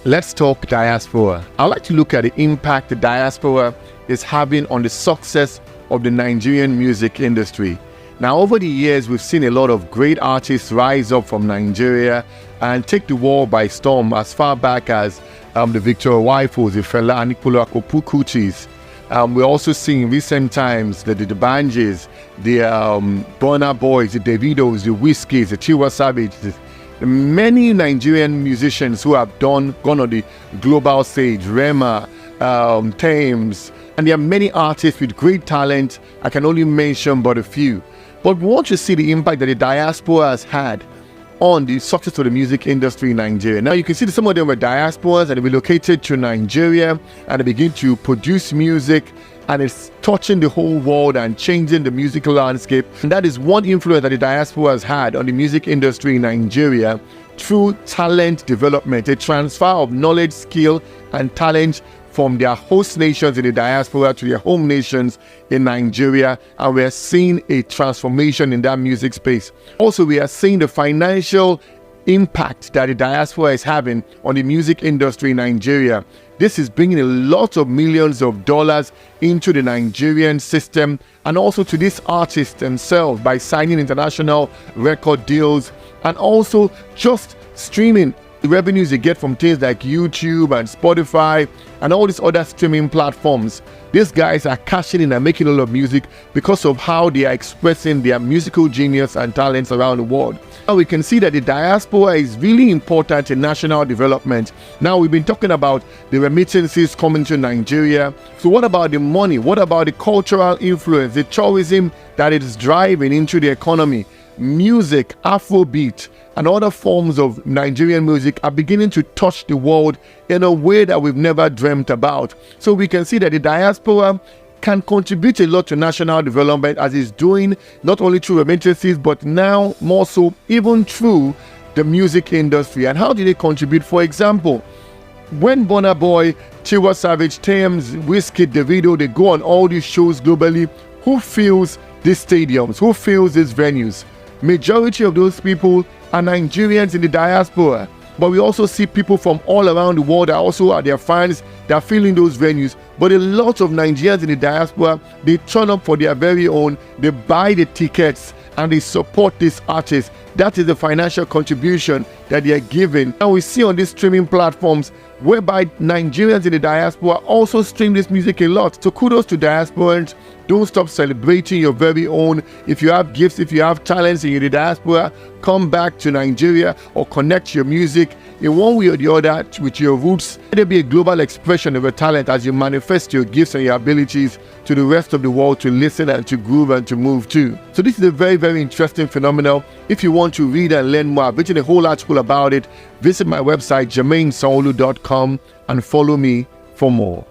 Let's talk diaspora. I'd like to look at the impact the diaspora is having on the success of the Nigerian music industry. Now, over the years, we've seen a lot of great artists rise up from Nigeria and take the world by storm, as far back as the Victor Waifos, the Fela Anikulapo Kuchis. We're also seeing in recent times the Banjis, the Burna Boys, the Davidos, the Wizkids, the Tiwa Savages, many Nigerian musicians who have gone on the global stage, Rema, Thames, and there are many artists with great talent. I can only mention but a few. But we want to see the impact that the diaspora has had on the success of the music industry in Nigeria. Now, you can see that some of them were diasporas and they relocated to Nigeria and they begin to produce music, and it's touching the whole world and changing the musical landscape. And that is one influence that the diaspora has had on the music industry in Nigeria through talent development, a transfer of knowledge, skill, and talent from their host nations in the diaspora to their home nations in Nigeria, and we are seeing a transformation in that music space. Also, we are seeing the financial impact that the diaspora is having on the music industry in Nigeria. This is bringing a lot of millions of dollars into the Nigerian system, and also to these artists themselves by signing international record deals, and also just streaming the revenues they get from things like YouTube and Spotify and all these other streaming platforms. These guys are cashing in and making a lot of music because of how they are expressing their musical genius and talents around the world. Now we can see that the diaspora is really important in national development. Now, we've been talking about the remittances coming to Nigeria. So what about the money? What about the cultural influence, the tourism that it is driving into the economy? Music, Afrobeat, and other forms of Nigerian music are beginning to touch the world in a way that we've never dreamt about. So we can see that the diaspora can contribute a lot to national development, as it's doing not only through remittances, but now more so even through the music industry. And how do they contribute? For example, when Burna Boy, Tiwa Savage, Thames, Wizkid, Davido, they go on all these shows globally, who fills these stadiums? Who fills these venues? Majority of those people are Nigerians in the diaspora, but we also see people from all around the world that also are their fans that are filling those venues. But a lot of Nigerians in the diaspora, they turn up for their very own, they buy the tickets and they support these artists. That is the financial contribution that they are giving. And we see on these streaming platforms whereby Nigerians in the diaspora also stream this music a lot. So kudos to diasporans. Don't stop celebrating your very own. If you have gifts, if you have talents in the diaspora, come back to Nigeria or connect your music in one way or the other with your roots. Let there be a global expression of your talent as you manifest your gifts and your abilities to the rest of the world to listen and to groove and to move to. So this is a very, very interesting phenomenon. If you want to read and learn more, I've written a whole article about it. Visit my website, jermainesanwo.com, and follow me for more.